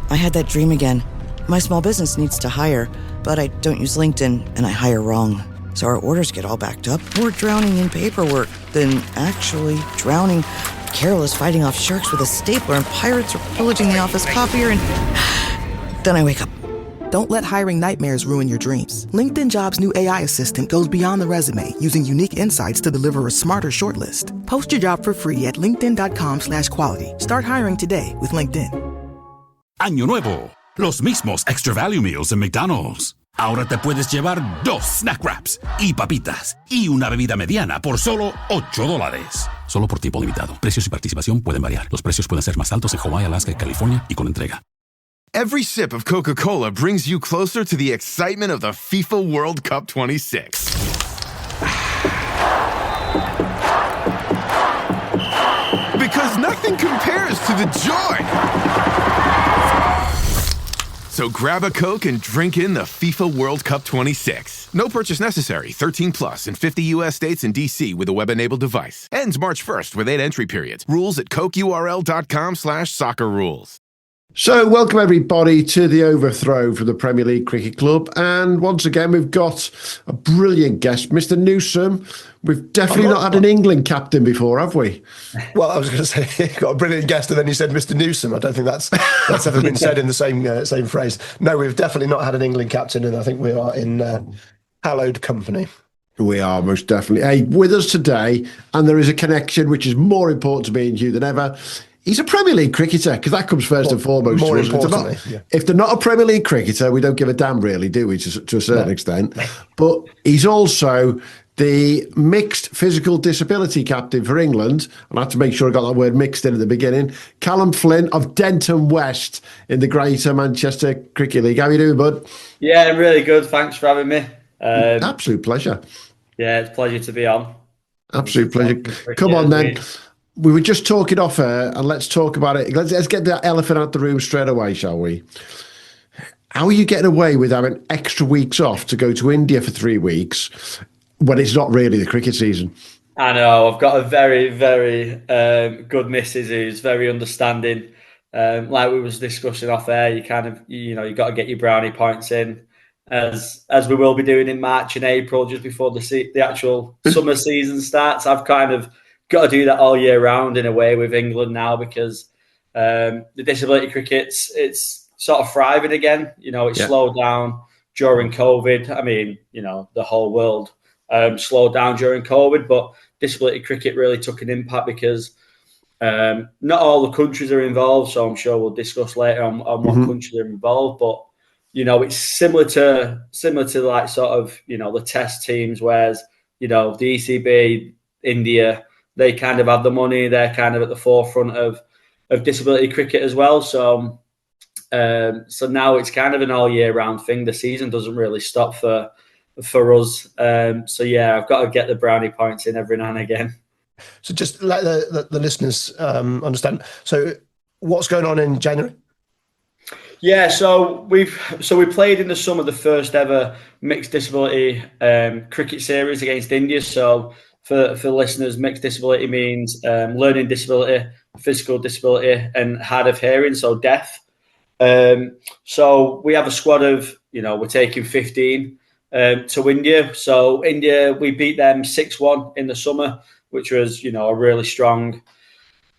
I had that dream again. My small business needs to hire, but I don't use LinkedIn, and I hire wrong. So our orders get all backed up. We're drowning in paperwork, then actually drowning. Carol is fighting off sharks with a stapler, and pirates are pillaging the office copier, and then I wake up. Don't let hiring nightmares ruin your dreams. LinkedIn Jobs' new AI assistant goes beyond the resume, using unique insights to deliver a smarter shortlist. Post your job for free at linkedin.com/quality. Start hiring today with LinkedIn. Año nuevo, los mismos Extra Value Meals en McDonald's. Ahora te puedes llevar 2 snack wraps y papitas y una bebida mediana por solo $8. Solo por tiempo limitado. Precios y participación pueden variar. Los precios pueden ser más altos en Hawái, Alaska y California y con entrega. Every sip of Coca-Cola brings you closer to the excitement of the FIFA World Cup 26. Because nothing compares to the joy. So grab a Coke and drink in the FIFA World Cup 26. No purchase necessary. 13 plus in 50 U.S. states and D.C. with a web-enabled device. Ends March 1st with 8 entry periods. Rules at cokeurl.com/soccer rules. So welcome everybody to the Overthrow from the Premier League Cricket Club, and once again we've got a brilliant guest, Mr. Newsome. We've definitely not had an England captain before, have we? Well, I was going to say you got a brilliant guest, and then you said Mr. Newsome. I don't think that's ever been said in the same phrase. No, we've definitely not had an England captain, and I think we are in hallowed company. We are, most definitely. Hey, with us today, and there is a connection which is more important to me and you than ever. He's a Premier League cricketer, because that comes first and foremost. More to us. importantly, If they're not a Premier League cricketer, we don't give a damn, really, do we, to a certain extent? But he's also the mixed physical disability captain for England. And I have to make sure I got that word mixed in at the beginning. Callum Flynn of Denton West in the Greater Manchester Cricket League. How are you doing, bud? Yeah, I'm really good. Thanks for having me. Absolute pleasure. Yeah, it's a pleasure to be on. Absolute pleasure. Come on, then. We were just talking off air, and let's talk about it. Let's get that elephant out the room straight away, shall we? How are you getting away with having extra weeks off to go to India for 3 weeks when it's not really the cricket season? I know. I've got a very, very good missus who's very understanding. Like we was discussing off air, you got to get your brownie points in, as we will be doing in March and April, just before the actual summer season starts. I've kind of got to do that all year round in a way with England now, because the disability cricket's it's sort of thriving again. It slowed down during COVID. I mean, the whole world slowed down during COVID, but disability cricket really took an impact because not all the countries are involved. So I'm sure we'll discuss later on what countries are involved. But it's similar to like sort of the test teams, whereas the ECB, India, they kind of have the money. They're kind of at the forefront of disability cricket as well. So now it's kind of an all year round thing. The season doesn't really stop for us. So yeah, I've got to get the brownie points in every now and again. So just let the listeners understand. So what's going on in January? Yeah, so we played in the summer the first ever mixed disability cricket series against India. So for listeners, mixed disability means learning disability, physical disability, and hard of hearing, so deaf. So we have a squad of, we're taking 15 to India. So India, we beat them 6-1 in the summer, which was, a really strong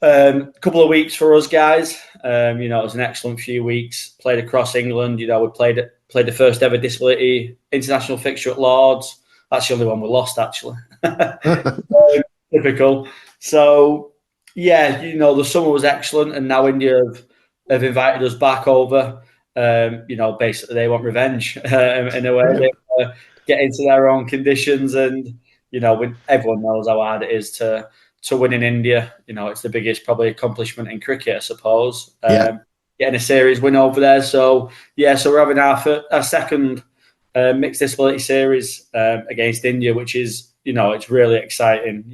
couple of weeks for us guys. It was an excellent few weeks. Played across England. We played the first ever disability international fixture at Lords. That's the only one we lost, actually. Typical. So yeah, the summer was excellent, and now India have invited us back over. Basically they want revenge in a way. They get into their own conditions, and everyone knows how hard it is to win in India. It's the biggest probably accomplishment in cricket, I suppose. Getting a series win over there. So yeah, so we're having our second mixed disability series against India, which is it's really exciting.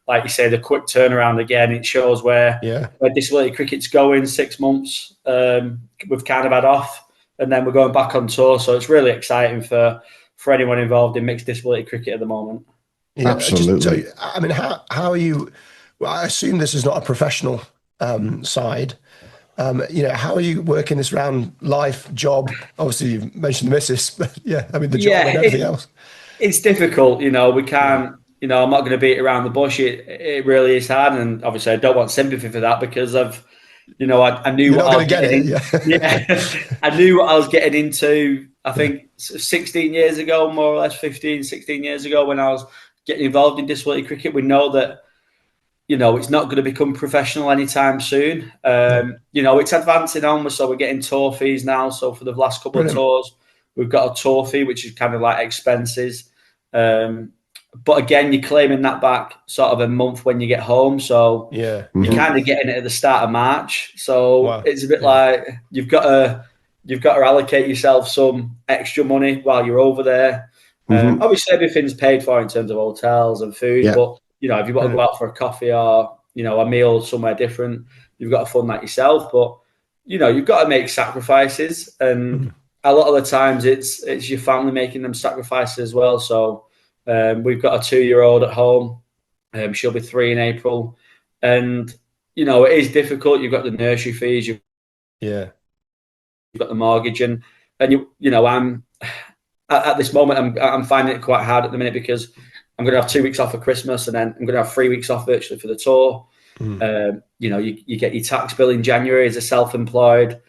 Like you say, the quick turnaround again. It shows where disability cricket's going. 6 months we've kind of had off, and then we're going back on tour. So it's really exciting for anyone involved in mixed disability cricket at the moment. Yeah, absolutely. How are you? Well, I assume this is not a professional side, How are you working this around life, job? Obviously, you've mentioned the missus, but the job and everything else. It's difficult, we can't, I'm not going to beat around the bush. It really is hard. And obviously I don't want sympathy for that because I knew what I was getting I knew what I was getting into, I think 16 years ago, more or less 15, 16 years ago when I was getting involved in disability cricket. We know that, it's not going to become professional anytime soon. It's advancing onwards, so we're getting tour fees now. So for the last couple of tours, we've got a tour fee, which is kind of like expenses. But again, you're claiming that back sort of a month when you get home. So you're kind of getting it at the start of March. So it's a bit like you've got to allocate yourself some extra money while you're over there. Obviously, everything's paid for in terms of hotels and food. But, if you want to go out for a coffee or, a meal somewhere different, you've got to fund that yourself. But, you've got to make sacrifices. And a lot of the times it's your family making them sacrifices as well. So we've got a 2-year-old at home. She'll be 3 in April. And, it is difficult. You've got the nursery fees. You've got the mortgage. And I'm at this moment, I'm finding it quite hard at the minute because I'm going to have 2 weeks off for Christmas and then I'm going to have 3 weeks off virtually for the tour. You get your tax bill in January as a self-employed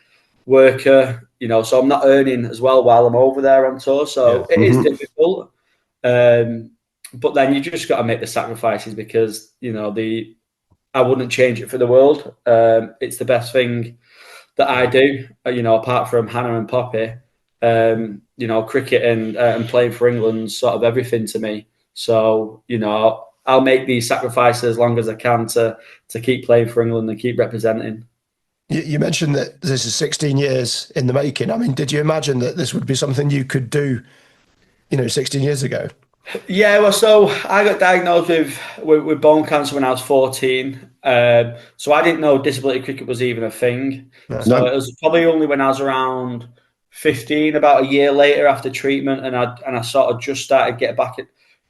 worker, so I'm not earning as well while I'm over there on tour. So it is difficult. But then you just got to make the sacrifices because, I wouldn't change it for the world. It's the best thing that I do, apart from Hannah and Poppy. Cricket and playing for England's sort of everything to me. So, I'll make these sacrifices as long as I can to keep playing for England and keep representing. You mentioned that this is 16 years in the making. I mean, did you imagine that this would be something you could do, 16 years ago? Yeah, well, so I got diagnosed with bone cancer when I was 14. So I didn't know disability cricket was even a thing. So it was probably only when I was around 15, about a year later after treatment, and I sort of just started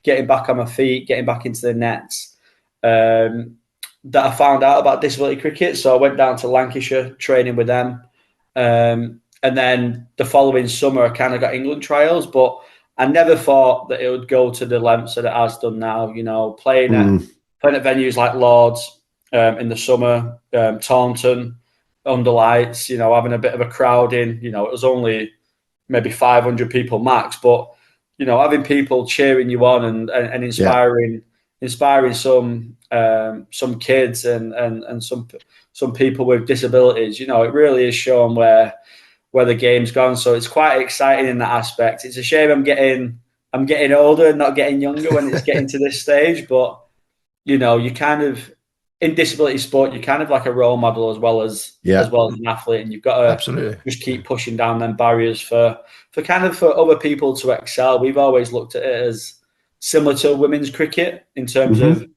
getting back on my feet, getting back into the nets, that I found out about disability cricket. So I went down to Lancashire training with them. And then the following summer, I kind of got England trials, but I never thought that it would go to the lengths that it has done now, playing at venues like Lord's in the summer, Taunton, under lights, having a bit of a crowd in, it was only maybe 500 people max, but, having people cheering you on and inspiring some kids and some people with disabilities, it really is shown where the game's gone. So it's quite exciting in that aspect. It's a shame I'm getting older and not getting younger when it's getting to this stage, but, you kind of, in disability sport, you're kind of like a role model as well as an athlete, and you've got to just keep pushing down them barriers for other people to excel. We've always looked at it as similar to women's cricket in terms of,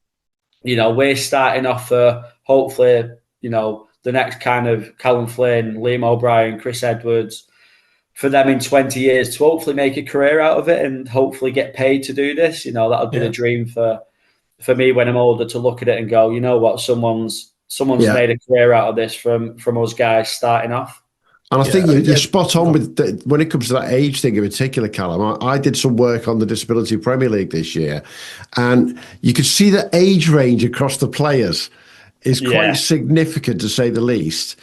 we're starting off for hopefully, the next kind of Callum Flynn, Liam O'Brien, Chris Edwards, for them in 20 years to hopefully make a career out of it and hopefully get paid to do this. That would be the dream for me when I'm older, to look at it and go, you know what, someone's made a career out of this from us guys starting off. And I think you're spot on with when it comes to that age thing in particular, Callum. I did some work on the Disability Premier League this year, and you could see the age range across the players is quite significant, to say the least.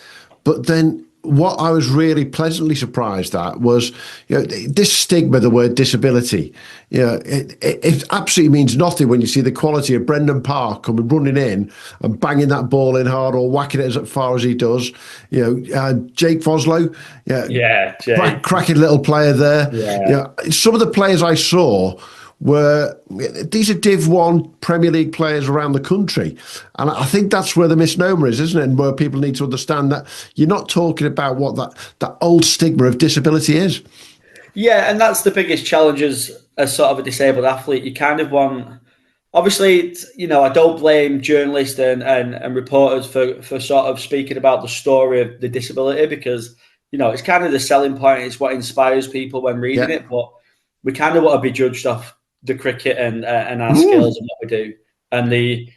But then what I was really pleasantly surprised at was, this stigma, the word disability, it absolutely means nothing when you see the quality of Brendan Park coming running in and banging that ball in hard or whacking it as far as he does. Jake Foslow, cracking little player there. Some of the players I saw these are Div 1 Premier League players around the country. And I think that's where the misnomer is, isn't it? And where people need to understand that you're not talking about what that old stigma of disability is. Yeah, and that's the biggest challenge as sort of a disabled athlete. You kind of want, obviously, I don't blame journalists and reporters for sort of speaking about the story of the disability, because, it's kind of the selling point. It's what inspires people when reading it. But we kind of want to be judged off the cricket and our skills and what we do, and the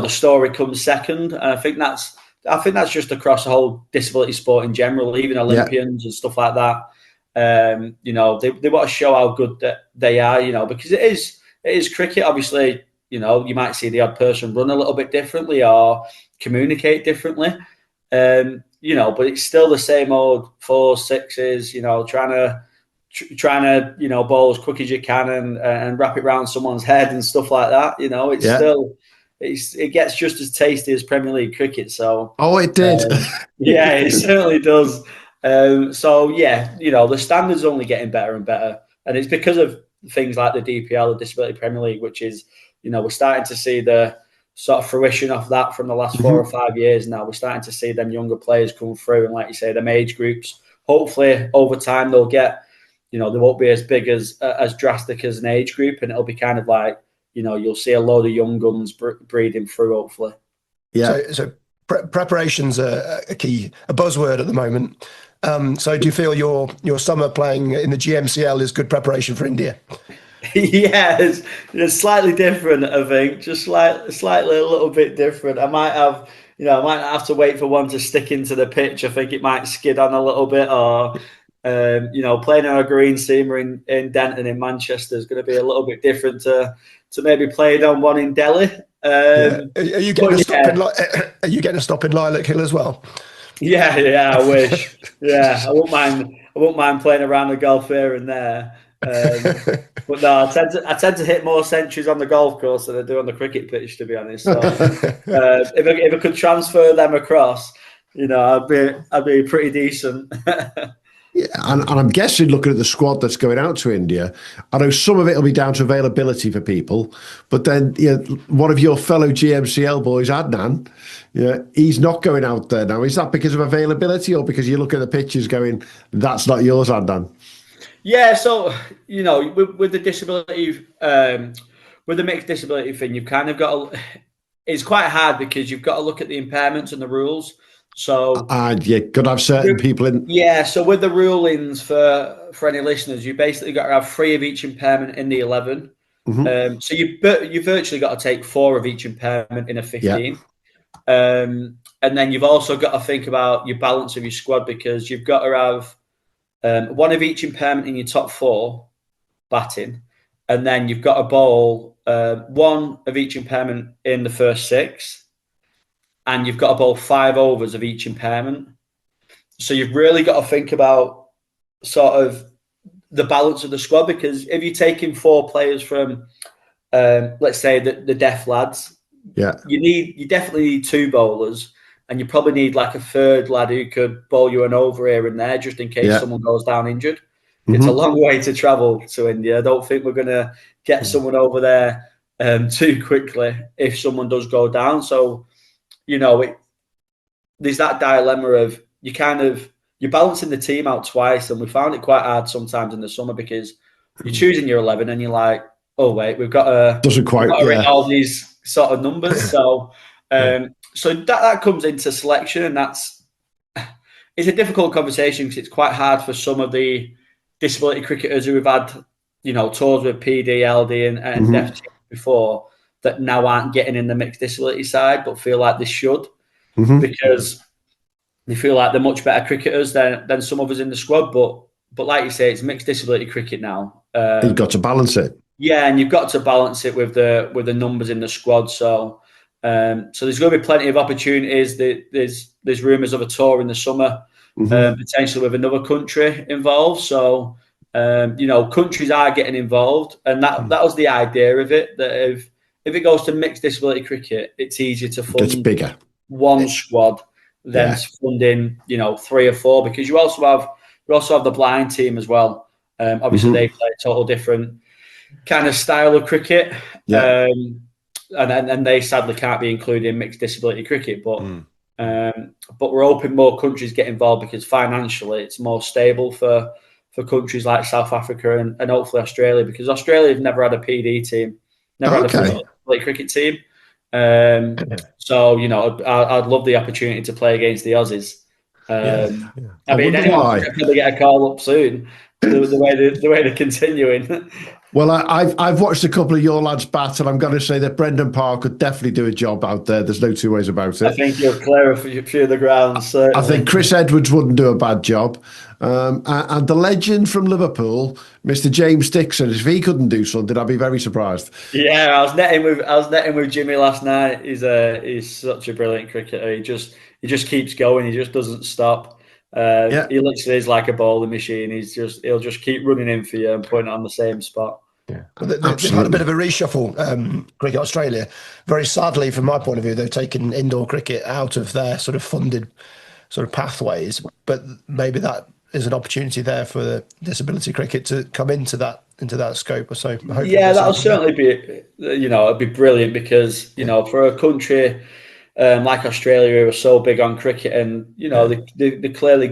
story comes second. And I think that's I think that's just across the whole disability sport in general, even Olympians and stuff like that. You know, they want to show how good that they are, you know, because it is cricket. Obviously, you know, you might see the odd person run a little bit differently or communicate differently. You know, but it's still the same old 4s, 6s, you know, trying to, you know, bowl as quick as you can and wrap it around someone's head and stuff like that. You know, it's still, it gets just as tasty as Premier League cricket. So, it did. Yeah, it certainly does. So yeah, you know, the standard's only getting better and better. And it's because of things like the DPL, the Disability Premier League, which is, you know, we're starting to see the sort of fruition of that from the last 4 or 5 years now. We're starting to see them younger players come through, and like you say, them age groups. Hopefully, over time, they'll get, you know, they won't be as big as drastic as an age group, and it'll be kind of like, you know, you'll see a load of young guns breeding through, hopefully. Yeah. So preparation's a buzzword at the moment. So do you feel your summer playing in the GMCL is good preparation for India? Yeah, it's slightly different, I think. Just slightly a little bit different. I might have to wait for one to stick into the pitch. I think it might skid on a little bit, or you know, playing on a green seamer in Denton in Manchester is going to be a little bit different to maybe playing on one in Delhi. Are you getting a stop in Lilac Hill as well? Yeah, I wish. Yeah, I won't mind playing around the golf here and there. But no, I tend to hit more centuries on the golf course than I do on the cricket pitch, to be honest. So, if I could transfer them across, you know, I'd be pretty decent. Yeah, and I'm guessing, looking at the squad that's going out to India, I know some of it will be down to availability for people, but then, you know, one of your fellow GMCL boys, Adnan, he's not going out there now. Is that because of availability, or because you look at the pictures going, that's not yours, Adnan? Yeah, so, you know, with the disability, with the mixed disability thing, you've kind of got to, it's quite hard because you've got to look at the impairments and the rules. So you've got to have certain people in. Yeah, so with the rulings for any listeners, you basically got to have 3 of each impairment in the 11. So you virtually got to take 4 of each impairment in a 15. And then you've also got to think about your balance of your squad, because you've got to have 1 of each impairment in your top 4 batting, and then you've got to bowl 1 of each impairment in the first 6, and you've got to bowl 5 overs of each impairment. So you've really got to think about sort of the balance of the squad, because if you're taking 4 players from, let's say, the deaf lads, you definitely need 2 bowlers, and you probably need like a 3rd lad who could bowl you an over here and there, just in case someone goes down injured. It's a long way to travel to India. I don't think we're going to get someone over there too quickly if someone does go down. So, you know, there's that dilemma of you're balancing the team out twice, and we found it quite hard sometimes in the summer, because you're choosing your 11 and you're like, oh wait, we've got to ring all these sort of numbers. So so that comes into selection, and it's a difficult conversation, because it's quite hard for some of the disability cricketers who have had, you know, tours with PD, LD and deaf teams before, that now aren't getting in the mixed disability side, but feel like they should, because they feel like they're much better cricketers than some of us in the squad. But like you say, it's mixed disability cricket now. You've got to balance it. Yeah, and you've got to balance it with the numbers in the squad. So there's going to be plenty of opportunities. There's rumours of a tour in the summer, potentially with another country involved. So you know, countries are getting involved, and that was the idea of it. That if it goes to mixed disability cricket, it's easier to fund. It's bigger. One squad than funding, you know, 3 or 4, because you also have the blind team as well. Obviously, they play a total different kind of style of cricket, and they sadly can't be included in mixed disability cricket. But we're hoping more countries get involved, because financially it's more stable for countries like South Africa and hopefully Australia, because Australia have never had a PD team, never had a disability cricket team. So, you know, I'd love the opportunity to play against the Aussies. I mean, anyone can probably get a call up soon. the way they're continuing. Well, I've watched a couple of your lads bat, and I'm going to say that Brendan Parr could definitely do a job out there. There's no two ways about it. I think he'll clear a few of the grounds. Certainly. I think Chris Edwards wouldn't do a bad job. And the legend from Liverpool, Mr. James Dixon, if he couldn't do something, I'd be very surprised. Yeah, I was netting with Jimmy last night. He's such a brilliant cricketer. He just keeps going. He just doesn't stop. He literally is like a bowling machine. He'll just keep running in for you and putting it on the same spot. Yeah, they've had a bit of a reshuffle, Cricket Australia. Very sadly, from my point of view, they've taken indoor cricket out of their sort of funded sort of pathways. But maybe that is an opportunity there for the disability cricket to come into that scope or so. Yeah, that'll certainly be, it'd be brilliant because, for a country like Australia who are so big on cricket and, they clearly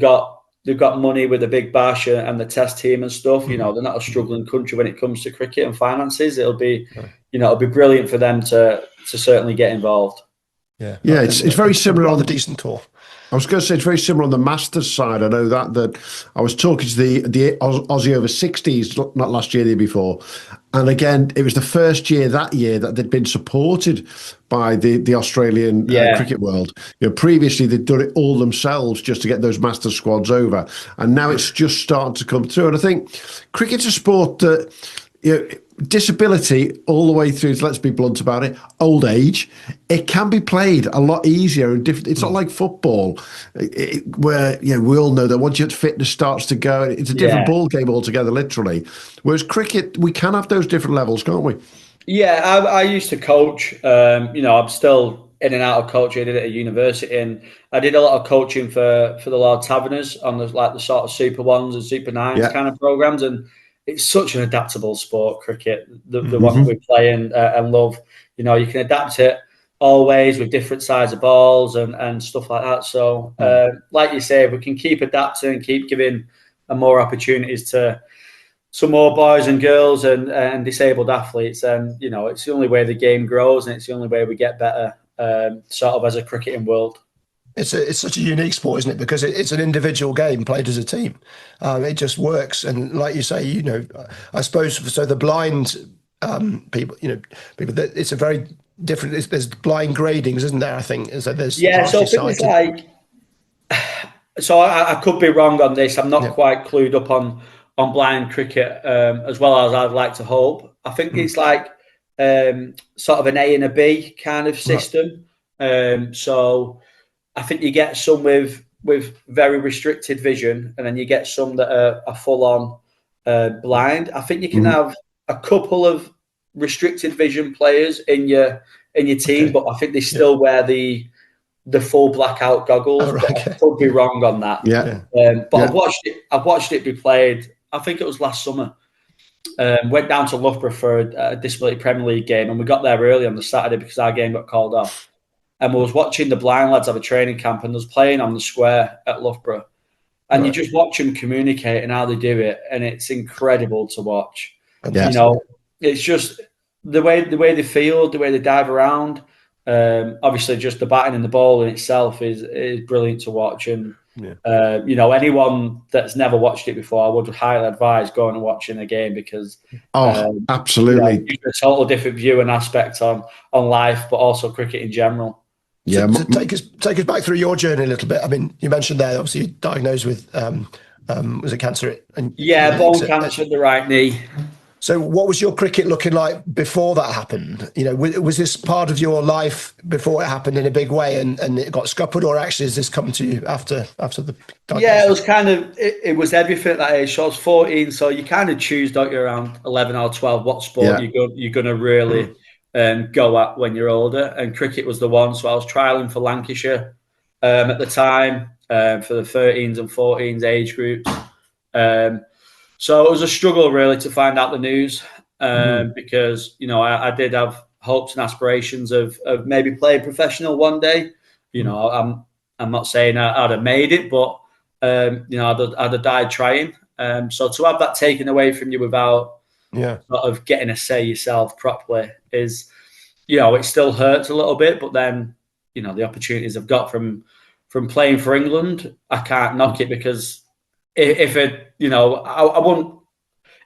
they've got money with the big bash and the test team and stuff. They're not a struggling country when it comes to cricket and finances. It'll be brilliant for them to certainly get involved. Yeah, it's very similar on the decent tour. I was going to say it's very similar on the Masters side. I know that I was talking to the Aussie over 60s, not last year, the year before. And again, it was the first year that they'd been supported by the Australian cricket world. Previously they'd done it all themselves just to get those Masters squads over. And now it's just starting to come through. And I think cricket's a sport that, disability all the way through, let's be blunt about it, old age, it can be played a lot easier and different. It's not like football where we all know that once your fitness starts to go, it's a different ball game altogether, literally. Whereas cricket, we can have those different levels, can't we? Yeah, I used to coach. I'm still in and out of coaching. I did it at university, and I did a lot of coaching for the Lord Taverners on the sort of Super 1s and Super 9s kind of programs. And it's such an adaptable sport, cricket, the one that we play and love. You can adapt it always with different size of balls and stuff like that. So, like you say, if we can keep adapting and keep giving more opportunities to some more boys and girls and disabled athletes, and it's the only way the game grows and it's the only way we get better, sort of as a cricketing world. It's such a unique sport, isn't it? Because it's an individual game played as a team. It just works, and like you say, I suppose so. The blind people, people that it's a very different. There's blind gradings, isn't there? I think there's So things like. So I could be wrong on this. I'm not quite clued up on blind cricket as well as I'd like to hope. I think it's like sort of an A and a B kind of system. Right. So I think you get some with very restricted vision, and then you get some that are full on blind. I think you can have a couple of restricted vision players in your team, but I think they still wear the full blackout goggles. Oh, right, okay. I could be wrong on that. I've watched it be played. I think it was last summer. Went down to Loughborough for a Disability Premier League game, and we got there early on the Saturday because our game got called off. And we was watching the blind lads have a training camp, and they was playing on the square at Loughborough. And you just watch them communicate and how they do it, and it's incredible to watch. Yes. It's just the way they feel, the way they dive around. Obviously, just the batting and the ball in itself is brilliant to watch. And anyone that's never watched it before, I would highly advise going and watching a game because absolutely, you get a total different view and aspect on life, but also cricket in general. Yeah, so take us back through your journey a little bit. I mean, you mentioned there obviously you're diagnosed with was it cancer? Bone cancer in the right knee. So what was your cricket looking like before that happened? Was this part of your life before it happened in a big way and it got scuppered, or actually has this come to you after the diagnosis? Yeah, it was kind of, it was everything at that age. So I was 14, so you kind of choose, don't you, around 11 or 12, what sport you're going to really go at when you're older. And cricket was the one. So I was trialling for Lancashire at the time for the 13s and 14s age groups. So it was a struggle really to find out the news because, I did have hopes and aspirations of maybe playing professional one day. I'm not saying I'd have made it, but, I'd have died trying. So to have that taken away from you without sort of getting a say yourself properly is, it still hurts a little bit. But then, the opportunities I've got from playing for England, I can't knock it because if it, I wouldn't.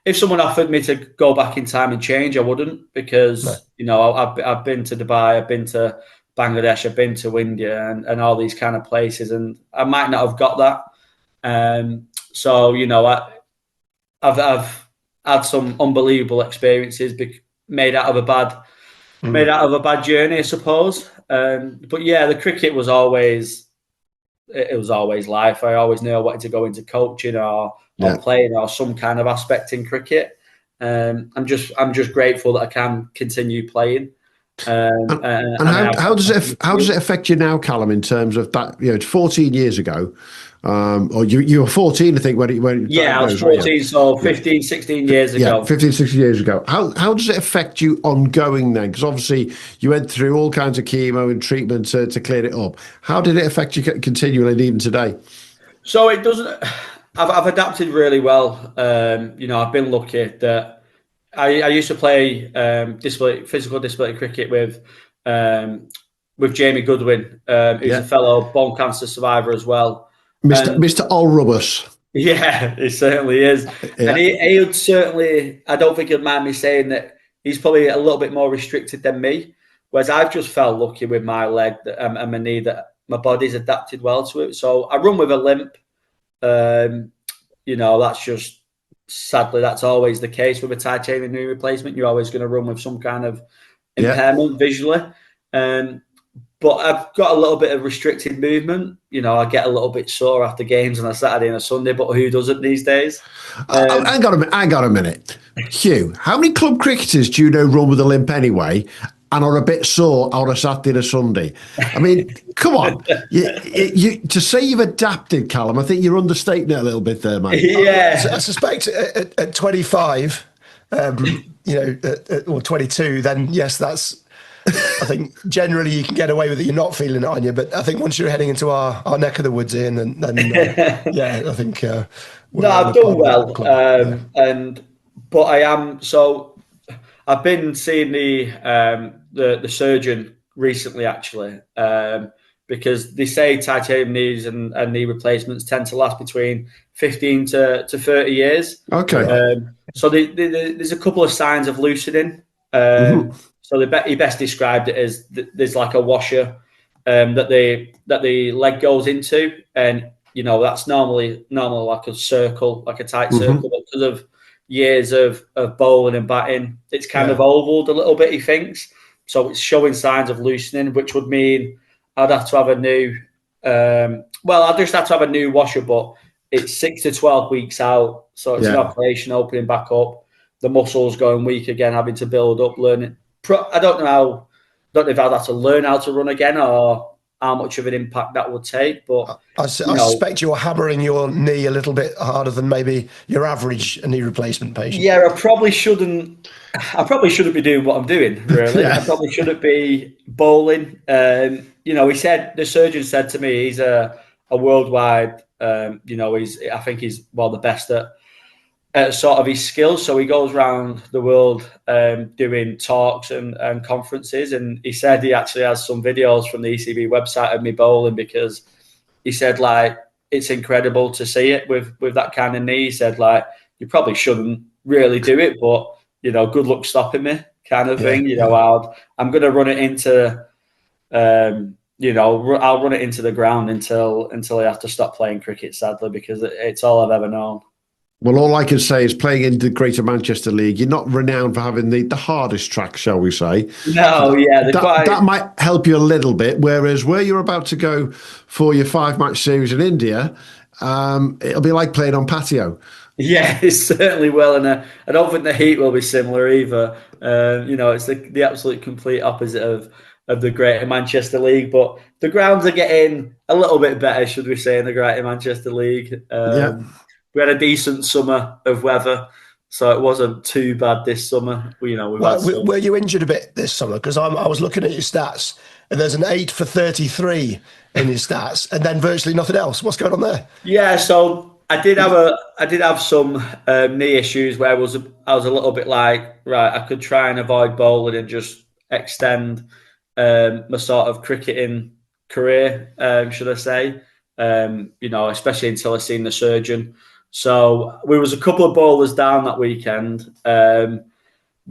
If someone offered me to go back in time and change, I wouldn't, because I've been to Dubai, I've been to Bangladesh, I've been to India, and all these kind of places, and I might not have got that. So I've had some unbelievable experiences made out of a bad journey, I suppose. But yeah, the cricket was always life. I always knew I wanted to go into coaching or playing or some kind of aspect in cricket. I'm just grateful that I can continue playing. How does it affect you now, Callum, in terms of that? It's 14 years ago, or you were 14, I think, when I was 14, right? So 15, 16 years ago. 15, 16 years ago. How does it affect you ongoing then? Because obviously you went through all kinds of chemo and treatment to clear it up. How did it affect you continually, and even today? So it doesn't. I've adapted really well. I've been lucky that I used to play physical disability cricket with Jamie Goodwin, who's a fellow bone cancer survivor as well. Mr. Allrubus. Yeah, he certainly is. Yeah. And he would certainly, I don't think he'd mind me saying that he's probably a little bit more restricted than me, whereas I've just felt lucky with my leg and my knee that my body's adapted well to it. So I run with a limp. That's just, sadly, that's always the case with a titanium knee replacement. You're always going to run with some kind of impairment visually. But I've got a little bit of restricted movement. I get a little bit sore after games on a Saturday and a Sunday, but who doesn't these days? Hang on a minute. Hugh, how many club cricketers do you know run with a limp anyway and are a bit sore on a Saturday and a Sunday? I mean, come on. You to say you've adapted, Callum, I think you're understating it a little bit there, mate. Yeah. I suspect at 25, or 22, then yes, that's... I think generally you can get away with it. You're not feeling it on you, but I think once you're heading into our neck of the woods here, then I think. I've done well, but I am. So I've been seeing the surgeon recently, actually, because they say titanium knees and knee replacements tend to last between 15 to 30 years. Okay. So there's a couple of signs of loosening. So he best described it as there's like a washer that the leg goes into, and that's normally like a circle, like a tight circle, but because of years of bowling and batting, it's kind of ovaled a little bit, he thinks. So it's showing signs of loosening, which would mean I'd have to have a new. I'd just have to have a new washer, but it's 6 to 12 weeks out, so it's an operation opening back up. The muscles going weak again, having to build up, learning. I don't know if I'd have to learn how to run again or how much of an impact that would take. But I suspect you're hammering your knee a little bit harder than maybe your average knee replacement patient. Yeah, I probably shouldn't be doing what I'm doing, really. I probably shouldn't be bowling. The surgeon said to me, he's a worldwide, I think he's the best at sort of his skills. So he goes around the world doing talks and conferences. And he said he actually has some videos from the ECB website of me bowling, because he said, like, it's incredible to see it with that kind of knee. He said, like, you probably shouldn't really do it, but, good luck stopping me kind of thing. I'm going to run it into, I'll run it into the ground until I have to stop playing cricket, sadly, because it's all I've ever known. Well, all I can say is, playing in the Greater Manchester League, you're not renowned for having the hardest track, shall we say. No, yeah. That might help you a little bit, whereas where you're about to go for your 5-match series in India, it'll be like playing on patio. Yeah, it certainly will. And I don't think the heat will be similar either. It's the absolute complete opposite of the Greater Manchester League. But the grounds are getting a little bit better, should we say, in the Greater Manchester League. We had a decent summer of weather, so it wasn't too bad this summer. Were you injured a bit this summer? Because I was looking at your stats, and there's an 8 for 33 in your stats, and then virtually nothing else. What's going on there? Yeah, so I did have some knee issues where I was a little bit like, right, I could try and avoid bowling and just extend my sort of cricketing career, should I say? Especially until I seen the surgeon. So we was a couple of bowlers down that weekend.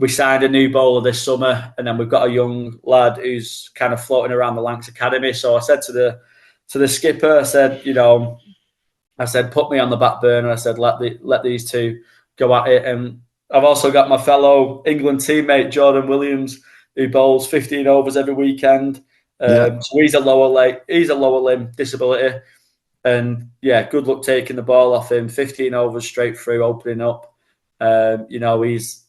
We signed a new bowler this summer, and then we've got a young lad who's kind of floating around the Lancs Academy. So I said to the skipper, I said, put me on the back burner. I said, let these two go at it. And I've also got my fellow England teammate Jordan Williams, who bowls 15 overs every weekend. So he's a lower limb disability, and good luck taking the ball off him. 15 overs straight through, opening up. He's.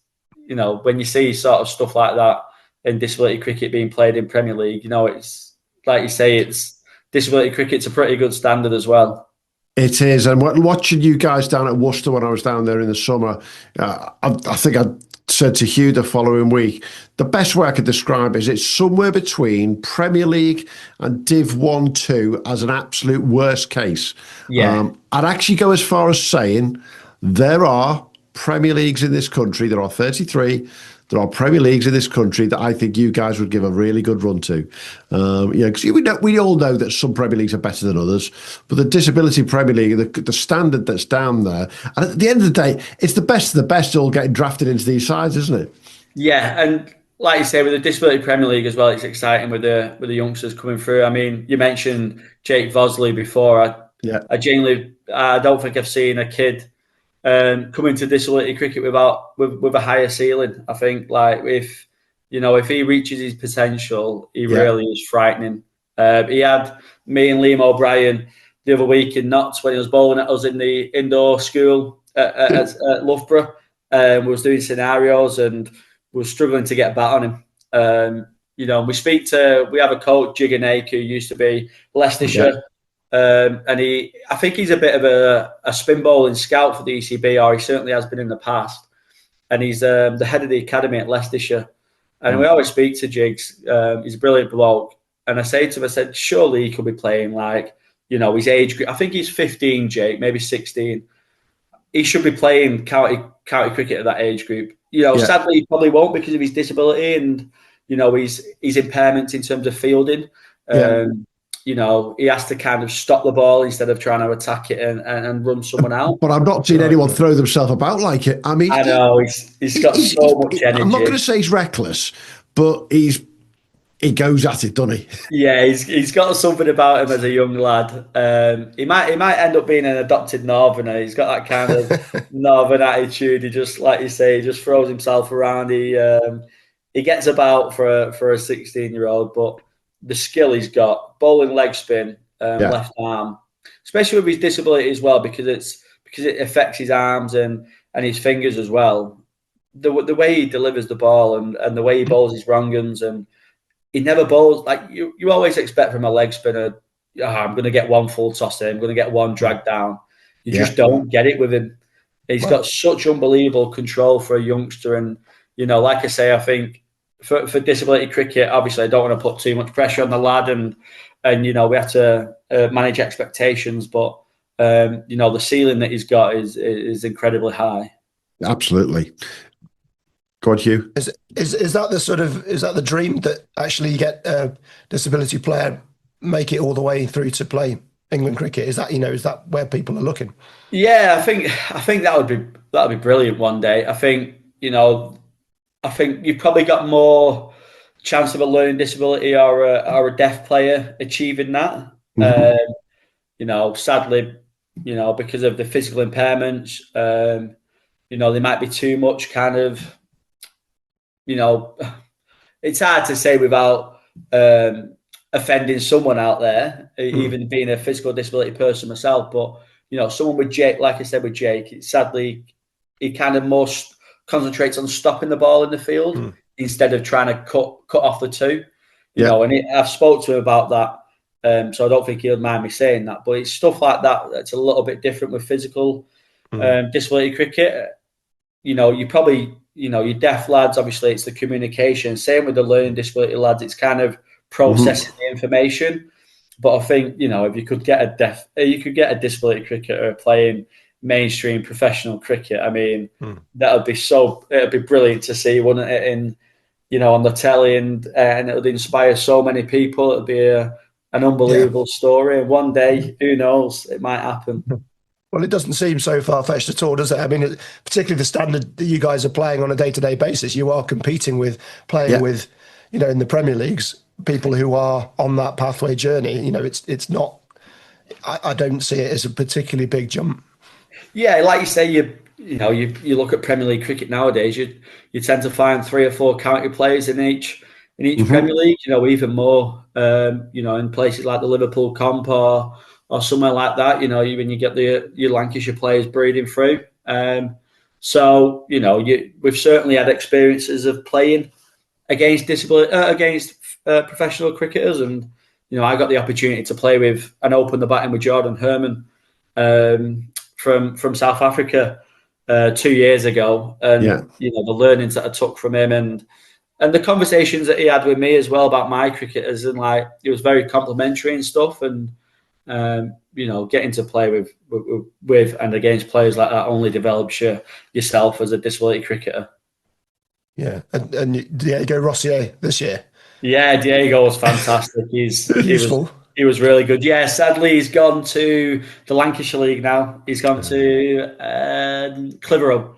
When you see sort of stuff like that in disability cricket being played in Premier League, it's like you say, it's disability cricket's a pretty good standard as well. It is. And watching you guys down at Worcester when I was down there in the summer, I think I said to Hugh the following week, the best way I could describe it is it's somewhere between Premier League and Div 1-2 as an absolute worst case. Yeah. I'd actually go as far as saying there are Premier Leagues in this country. There are 33. There are Premier Leagues in this country that I think you guys would give a really good run to. Because we all know that some Premier Leagues are better than others, but the Disability Premier League, the standard that's down there, and at the end of the day, it's the best of the best all getting drafted into these sides, isn't it? Yeah, and like you say, with the Disability Premier League as well, it's exciting with the youngsters coming through. I mean, you mentioned Jake Vosley before. I don't think I've seen a kid coming to disability cricket with a higher ceiling. I think if he reaches his potential, he really is frightening. He had me and Liam O'Brien the other week in Notts when he was bowling at us in the indoor school at Loughborough. We was doing scenarios and we were struggling to get a bat on him. We have a coach, Jigger Nake, who used to be Leicestershire. Yeah. And I think he's a bit of a spin bowling scout for the ECB, or he certainly has been in the past. And he's the head of the academy at Leicestershire. And we always speak to Jigs. He's a brilliant bloke. And I say to him, surely he could be playing his age group. I think he's 15, Jake, maybe 16. He should be playing county cricket at that age group. Sadly, he probably won't because of his disability and, his impairments in terms of fielding. He has to kind of stop the ball instead of trying to attack it and run someone out. But I've not seen anyone throw themselves about like it. I mean, I know he's got so much energy. I'm not going to say he's reckless, but he goes at it, doesn't he? Yeah, he's got something about him as a young lad. He might end up being an adopted Northerner. He's got that kind of Northern attitude. He just, like you say, he just throws himself around. He gets about for a 16-year-old, but the skill he's got, bowling leg spin, left arm, especially with his disability as well, because it affects his arms and his fingers as well. The way he delivers the ball and the way he bowls his wrong uns, and he never bowls like you always expect from a leg spinner. I'm going to get one full toss in, I'm going to get one drag down. You just don't get it with him. He's got such unbelievable control for a youngster, and like I say, I think. For disability cricket, obviously, I don't want to put too much pressure on the lad, and we have to manage expectations. But the ceiling that he's got is incredibly high. Absolutely. Go on, Hugh. Is that the dream that actually you get a disability player make it all the way through to play England cricket? Is that where people are looking? Yeah, I think that would be brilliant one day. I think you've probably got more chance of a learning disability or a deaf player achieving that. Mm-hmm. Sadly, because of the physical impairments, they might be too much kind of, it's hard to say without offending someone out there, even being a physical disability person myself. But, someone with Jake, like I said with Jake, sadly, he kind of most concentrates on stopping the ball in the field instead of trying to cut off the two. And I've spoke to him about that, so I don't think he'll mind me saying that. But it's stuff like that that's a little bit different with physical disability cricket. You probably, your deaf lads, obviously it's the communication. Same with the learning disability lads, it's kind of processing the information. But I think, if you could get a disability cricketer playing mainstream professional cricket, I mean, it'd be brilliant to see, wouldn't it, on the telly, and it would inspire so many people. It'd be an unbelievable story, and one day, who knows, it might happen. Well, it doesn't seem so far-fetched at all, does it? I mean, particularly the standard that you guys are playing on a day-to-day basis. You are competing with, playing with, in the Premier Leagues, people who are on that pathway journey. It's not. I don't see it as a particularly big jump. Yeah, like you say, you look at Premier League cricket nowadays. You tend to find 3 or 4 county players in each Premier League. Even more. In places like the Liverpool Comp or somewhere like that. When you get your Lancashire players breeding through. So we've certainly had experiences of playing against professional cricketers, and I got the opportunity to play with and open the batting with Jordan Herman from South Africa 2 years ago, and the learnings that I took from him and the conversations that he had with me as well about my cricketers, and it was very complimentary and stuff, and getting to play with and against players like that only develops yourself as a disability cricketer. Yeah, and Diego Rossier this year. Yeah, Diego was fantastic. He was really good. Yeah, sadly he's gone to the Lancashire League now. He's gone to Clitheroe.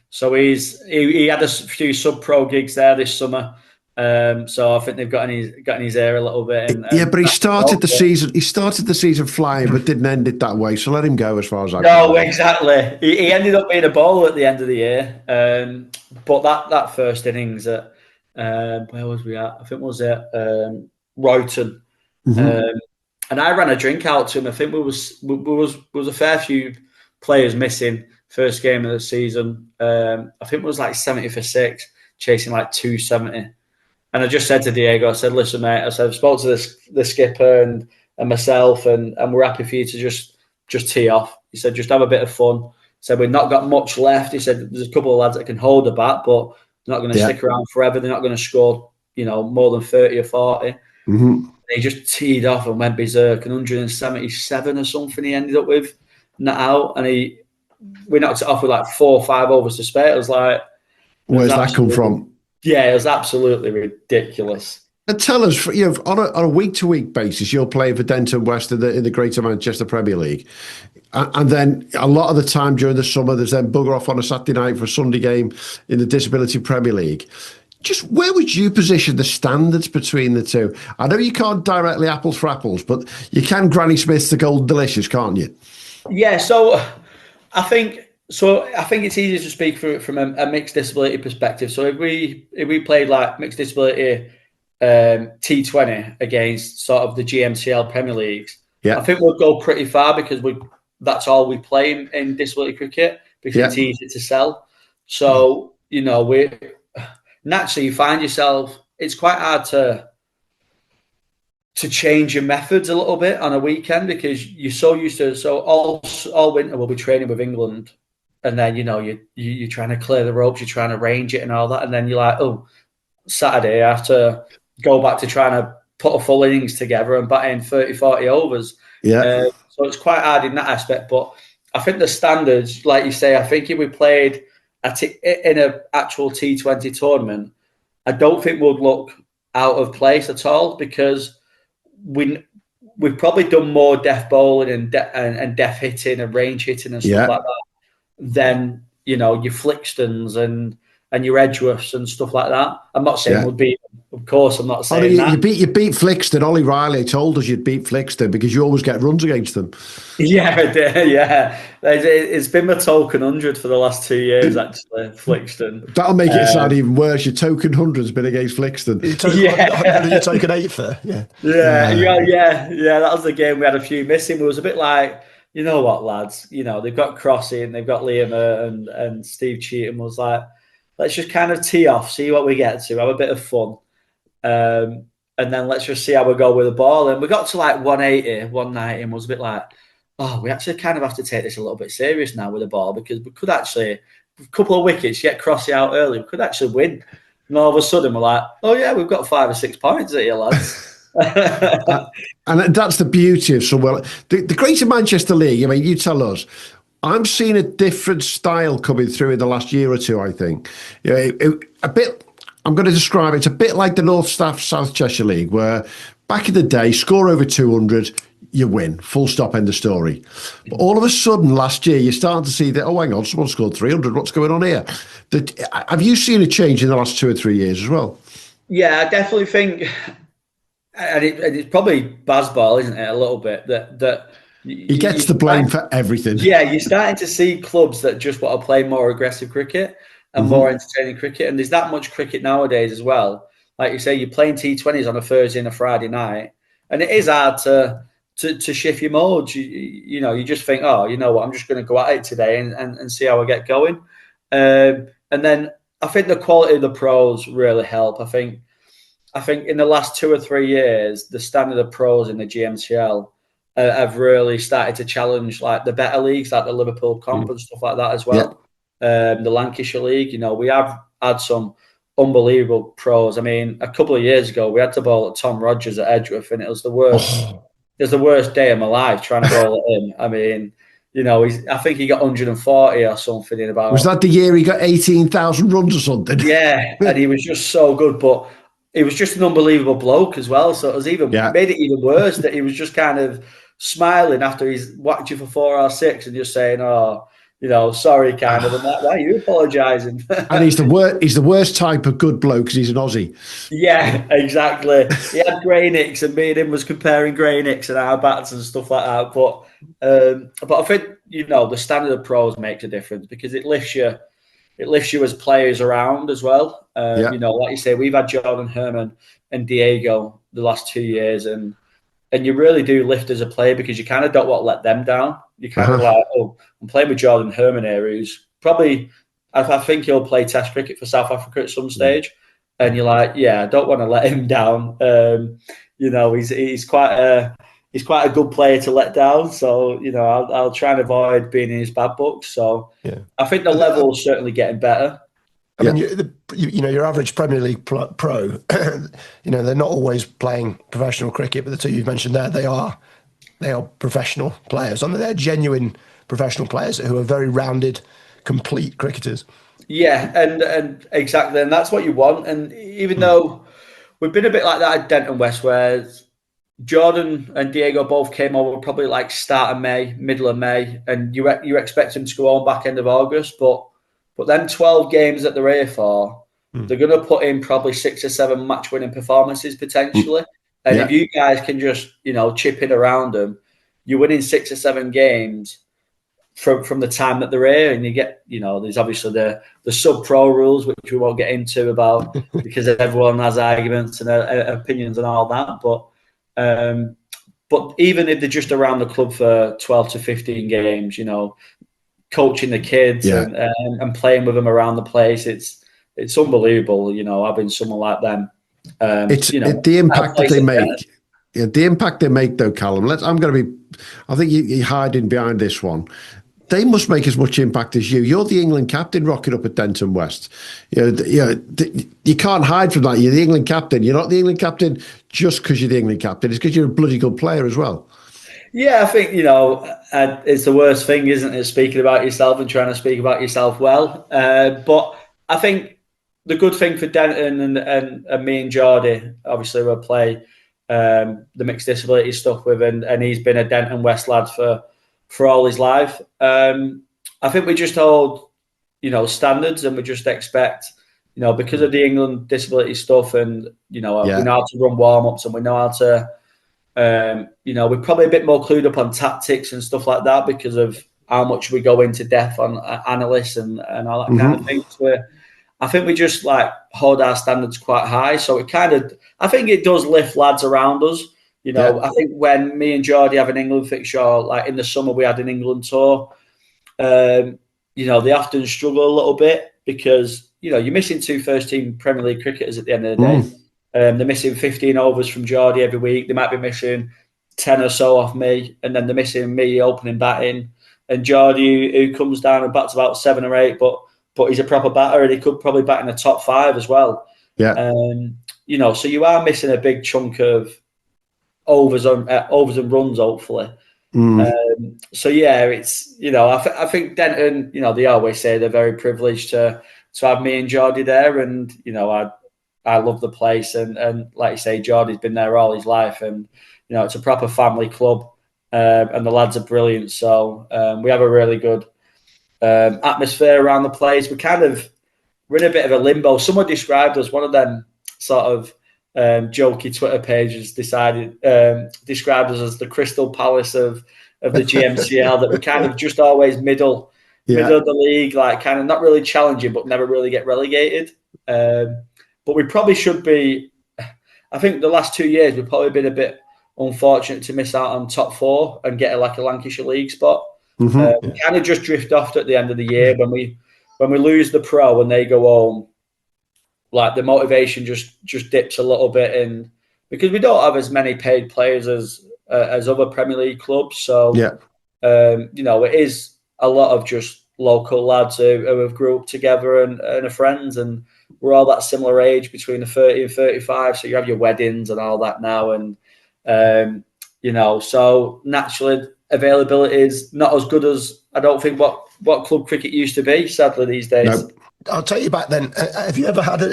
So he had a few sub-pro gigs there this summer. So I think they've got in his ear a little bit. But he started the season. He started the season flying, but didn't end it that way. So let him go, as far as I know. No, exactly. He ended up being a bowler at the end of the year. But that first innings at where was we at? I think it was at Royton. And I ran a drink out to him. I think there was a fair few players missing first game of the season. I think it was 70 for 6, chasing 270. And I just said to Diego, I said, listen, mate, I've spoke to the skipper and myself, and we're happy for you to just tee off. He said, just have a bit of fun. He said, we've not got much left. He said, there's a couple of lads that can hold the bat, but they're not going to stick around forever. They're not going to score, more than 30 or 40. He just teed off and went berserk, and 177 or something he ended up with, not out. And we knocked it off with 4 or 5 overs to spare. It was where's that come from? Yeah, it was absolutely ridiculous. And tell us, on a week-to-week basis, you're playing for Denton West in the Greater Manchester Premier League, and then a lot of the time during the summer, there's then bugger off on a Saturday night for a Sunday game in the Disability Premier League. Just where would you position the standards between the two? I know you can't directly apples for apples, but you can Granny Smith's the Golden Delicious, can't you? Yeah, so I think it's easier to speak from a mixed disability perspective. So if we played mixed disability T20 against sort of the GMCL Premier Leagues, I think we'll go pretty far because that's all we play in disability cricket because it's easy to sell. So naturally you find yourself, it's quite hard to change your methods a little bit on a weekend because you're so used to. So all winter we'll be training with England. And then, you're trying to clear the ropes, you're trying to range it and all that. And then you're like, oh, Saturday, I have to go back to trying to put a full innings together and bat in 30, 40 overs. Yeah. So it's quite hard in that aspect. But I think the standards, like you say, I think if we played in an actual T20 tournament, I don't think we'd look out of place at all because we've probably done more death bowling and death hitting and range hitting and stuff like that. Then your Flickstons and your Edgeworths and stuff like that. I'm not saying we'll beat them. Of course, I'm not saying that. You beat Flixton. Ollie Riley told us you'd beat Flixton because you always get runs against them. Yeah, yeah. It's been my token 100 for the last 2 years, actually, Flixton. That'll make it sound even worse. Your token 100's been against Flixton. Your token 8th. Yeah. That was the game we had a few missing. We was a bit like, you know what, lads? They've got Crossy and they've got Liam and Steve Cheatham was like, let's just kind of tee off, see what we get to, have a bit of fun. And then let's just see how we go with the ball. And we got to 180, 190 and was a bit like, oh, we actually kind of have to take this a little bit serious now with the ball because we could actually, a couple of wickets, get Crossy out early, we could actually win. And all of a sudden we're like, oh yeah, we've got 5 or 6 points at you, lads. And that's the beauty of the Greater Manchester League. I mean, you tell us. I'm seeing a different style coming through in the last year or two. I think a bit. I'm going to describe it. It's a bit like the North Staff South Cheshire League, where back in the day, score over 200, you win. Full stop, end of story. But all of a sudden, last year, you're starting to see that, oh, hang on, someone scored 300. What's going on here? Have you seen a change in the last 2 or 3 years as well? Yeah, I definitely think, and it's probably Bazball, isn't it, a little bit, that he gets the blame for everything. Yeah, you're starting to see clubs that just want to play more aggressive cricket and more entertaining cricket. And there's that much cricket nowadays as well. Like you say, you're playing T20s on a Thursday and a Friday night. And it is hard to shift your modes. You just think, oh, you know what, I'm just going to go at it today and see how I get going. And then I think the quality of the pros really help. I think in the last 2 or 3 years, the standard of pros in the GMCL have really started to challenge like the better leagues, like the Liverpool Comp and stuff like that as well. Yeah. The Lancashire League, we have had some unbelievable pros. I mean, a couple of years ago, we had to bowl at Tom Rogers at Edgeworth, and it was the worst. It was the worst day of my life trying to bowl at him. I mean, I think he got 140 or something in about. Was that the year he got 18,000 runs or something? Yeah, and he was just so good, but he was just an unbelievable bloke as well. So it was made it even worse that he was just kind of smiling after he's whacked you for 4 or 6 and just saying, "Oh, sorry," kind of. And that, why are you apologising? And he's the worst type of good bloke because he's an Aussie. Yeah, exactly. He had grey nicks, and me and him was comparing grey nicks and our bats and stuff like that. But I think the standard of pros makes a difference because it lifts you as players around as well. Like you say, we've had Jordan Herman and Diego the last 2 years, and you really do lift as a player because you kind of don't want to let them down. You kind of like, oh, I'm playing with Jordan Herman here, who's probably, I think he'll play Test cricket for South Africa at some stage, and you're like, yeah, I don't want to let him down. He's quite a good player to let down, so I'll try and avoid being in his bad books. So I think the level's certainly getting better. I mean, your average Premier League pro, they're not always playing professional cricket, but the two you've mentioned there, they are professional players. I mean, they're genuine professional players who are very rounded, complete cricketers. Yeah, and exactly, and that's what you want. And even though we've been a bit like that at Denton West, where Jordan and Diego both came over probably like start of May, middle of May, and you expect them to go on back end of August, but then 12 games that they're here for, they're going to put in probably 6 or 7 match-winning performances potentially. And if you guys can just, chip in around them, you're winning 6 or 7 games from the time that they're here. And you get, there's obviously the sub-pro rules, which we won't get into about because everyone has arguments and opinions and all that. But even if they're just around the club for 12 to 15 games, coaching the kids and playing with them around the place, it's unbelievable, having someone like them. The impact that they make. Yeah, the impact they make, though, Callum. I think you're hiding behind this one. They must make as much impact as you. You're the England captain rocking up at Denton West. You can't hide from that. You're the England captain. You're not the England captain just because you're the England captain. It's because you're a bloody good player as well. Yeah, I think, it's the worst thing, isn't it, speaking about yourself and trying to speak about yourself well. But I think the good thing for Denton and me and Geordie, obviously we'll play the mixed disability stuff with, and he's been a Denton West lad for all his life. I think we just hold, standards, and we just expect, because of the England disability stuff, and, we know how to run warm-ups, and we know how to, we're probably a bit more clued up on tactics and stuff like that because of how much we go into depth on analysts and all that kind of thing. So I think we just hold our standards quite high. So I think it does lift lads around us. I think when me and Geordie have an England fixture, like in the summer we had an England tour, they often struggle a little bit because, you're missing 2 first-team Premier League cricketers at the end of the day. They're missing 15 overs from Geordie every week. They might be missing 10 or so off me, and then they're missing me opening batting. And Geordie, who comes down and bats about 7 or 8, but he's a proper batter, and he could probably bat in the top 5 as well. Yeah. So you are missing a big chunk of overs and runs, hopefully. It's I think Denton, they always say they're very privileged to have me and Geordie there, and I love the place, and like you say, Geordie's been there all his life, and it's a proper family club, and the lads are brilliant. So we have a really good atmosphere around the place. We're in a bit of a limbo. Someone described us, one of them sort of jokey Twitter pages described us as the Crystal Palace of the GMCL, that we're kind of just always middle of the league, like kind of not really challenging, but never really get relegated. But we probably should be. I think the last 2 years we've probably been a bit unfortunate to miss out on top 4 and get a Lancashire League spot. We kind of just drift off at the end of the year when we lose the pro and they go home. Like the motivation just dips a little bit, and because we don't have as many paid players as other Premier League clubs, so it is a lot of just local lads who have grew up together and are friends, and we're all that similar age between the 30 and 35. So you have your weddings and all that now, and so naturally availability is not as good as I don't think what club cricket used to be. Sadly, these days. No. I'll take you back then. Have you ever had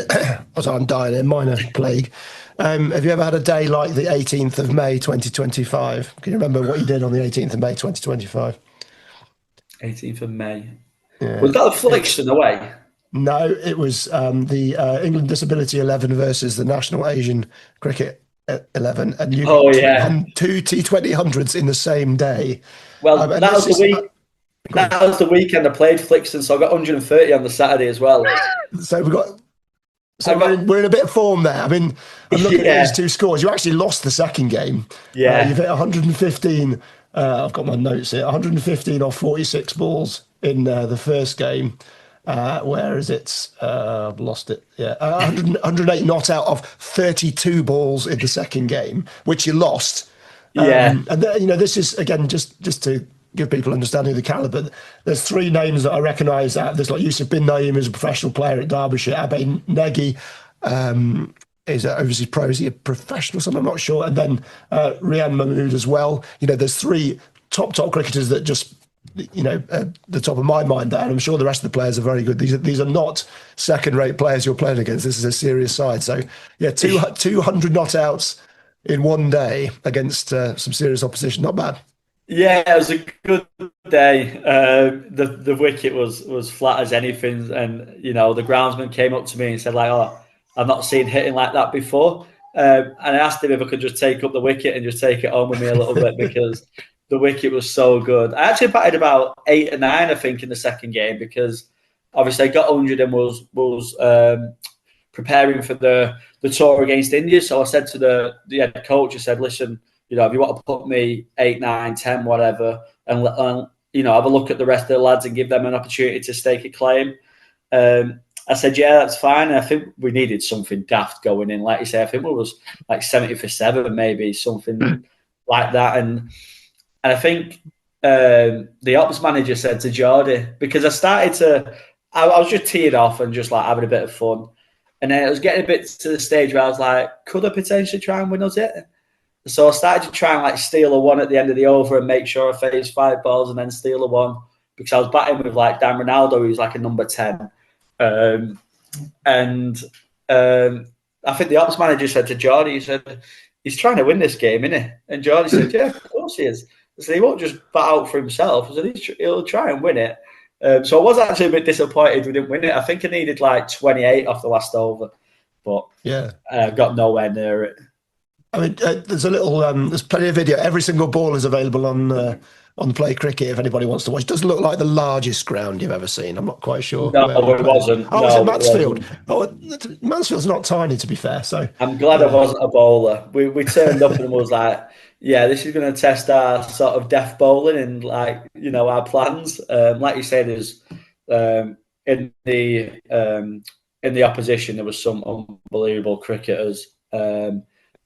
I'm dying here, minor plague. Have you ever had a day like the 18th of May 2025? Can you remember what you did on the 18th of May 2025? 18th of May. Yeah. Was that a Flixton away? No, it was the England Disability 11 versus the National Asian Cricket 11, and you got 2 T20 in the same day. Well, that was the week. That was the weekend I played Flixton, so I got 130 on the Saturday as well. So we're in a bit of form there. I mean, I'm looking at these 2 scores. You actually lost the second game. Yeah, you've hit 115. I've got my notes here. 115 off 46 balls in the first game. Where is it? I've lost it. Yeah, 108 not out of 32 balls in the second game, which you lost. And this is again just to give people understanding of the calibre. There's 3 names that I recognise. There's like Yusuf bin Naeem, who's a professional player at Derbyshire. Abe Negi is an overseas pro. Is he a professional? I'm not sure. And then Rian Mahmood as well. There's 3 top cricketers that just the top of my mind there. And I'm sure the rest of the players are very good. These are not second-rate players you're playing against. This is a serious side. So 200 not outs in one day against some serious opposition. Not bad. Yeah, it was a good day. The wicket was flat as anything, and the groundsman came up to me and said, I've not seen hitting like that before. And I asked him if I could just take up the wicket and just take it on with me a little bit because the wicket was so good. I actually batted about 8 or 9, I think, in the second game because obviously I got 100 and was preparing for the tour against India. So I said to the head coach, I said, listen, if you want to put me 8, 9, 10, whatever, and have a look at the rest of the lads and give them an opportunity to stake a claim. I said, yeah, that's fine. And I think we needed something daft going in. Like you say, I think it was like 70 for 7, maybe something like that. And I think the ops manager said to Geordie, because I was just teeing off and just like having a bit of fun. And then it was getting a bit to the stage where I was like, could I potentially try and win us it? So I started to try and like steal a 1 at the end of the over and make sure I faced 5 balls and then steal a 1 because I was batting with like Dan Ronaldo, who's like a number 10. And I think the ops manager said to Geordie, he said, he's trying to win this game, isn't he? And Geordie said, yeah, of course he is. I said, he won't just bat out for himself. I said, he'll try and win it. So I was actually a bit disappointed we didn't win it. I think I needed like 28 off the last over, but got nowhere near it. I mean, there's plenty of video. Every single ball is available on Play Cricket if anybody wants to watch. It doesn't look like the largest ground you've ever seen. I'm not quite sure. No, it wasn't. Oh, it's in Mansfield. Oh, Mansfield's not tiny, to be fair. So I'm glad I wasn't a bowler. We turned up and was like, yeah, this is going to test our sort of deaf bowling and like our plans. Like you said, there's in the opposition there was some unbelievable cricketers.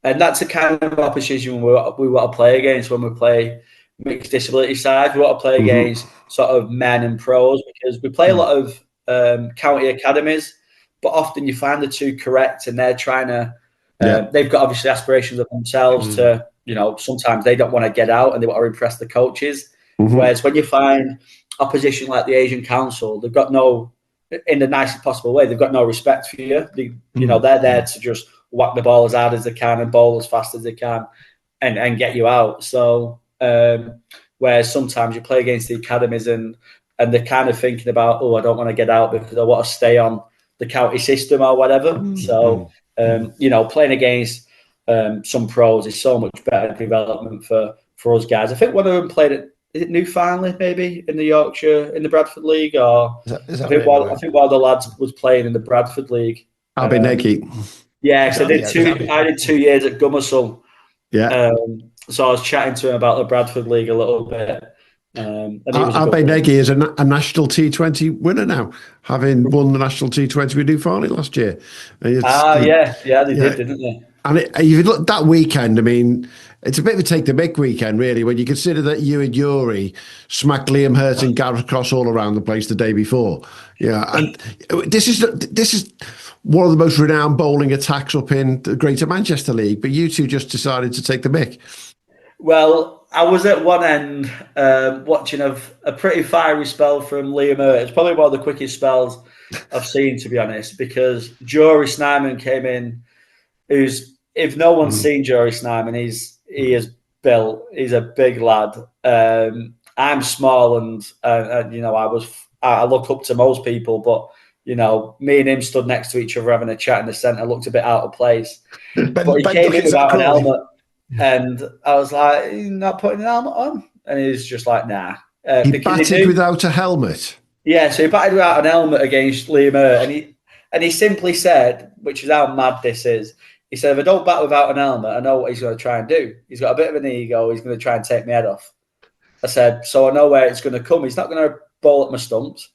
And that's the kind of opposition we want to play against when we play mixed disability sides. We want to play against sort of men and pros because we play a lot of county academies, but often you find the two correct and they're trying to, they've got obviously aspirations of themselves to, sometimes they don't want to get out and they want to impress the coaches. Whereas when you find opposition like the Asian Council, they've got no, in the nicest possible way, they've got no respect for you. They're there to just whack the ball as hard as they can and bowl as fast as they can. and get you out. So whereas sometimes you play against the academies and they're kind of thinking about, I don't want to get out because I want to stay on the county system or whatever. So playing against some pros is so much better development for us guys. I think one of them played at, is it Newfoundland maybe in the Yorkshire, in the Bradford League, or is that I think one of the lads was playing in the Bradford League. Abinegi. Yeah, because I did 2 years at Gummersall. Yeah. So I was chatting to him about the Bradford League a little bit. Abinegi is a national T20 winner now, having won the national T20 with Newfoundland last year. They did, didn't they? And if you look that weekend, I mean, it's a bit of a take the mick weekend, really, when you consider that you and Yuri smacked Liam Hurt and Gareth Cross all around the place the day before. Yeah, and this is one of the most renowned bowling attacks up in the Greater Manchester League, but you two just decided to take the mick. Well, I was at one end watching a pretty fiery spell from Liam Hurt. It's probably one of the quickest spells I've seen, to be honest, because Jory Snyman came in, who's, if no one's seen Jory Snyman, he is built. He's a big lad. I'm small, and I look up to most people, but me and him stood next to each other having a chat in the centre. Looked a bit out of place, but he came in without an helmet, and I was like, "You're not putting an helmet on?" And he's just like, "Nah." He batted without a helmet. Yeah, so he batted without an helmet against Liam Hurt, and he simply said, which is how mad this is. He said, if I don't bat without an helmet, I know what he's going to try and do. He's got a bit of an ego. He's going to try and take my head off. I said, so I know where it's going to come. He's not going to bowl at my stumps.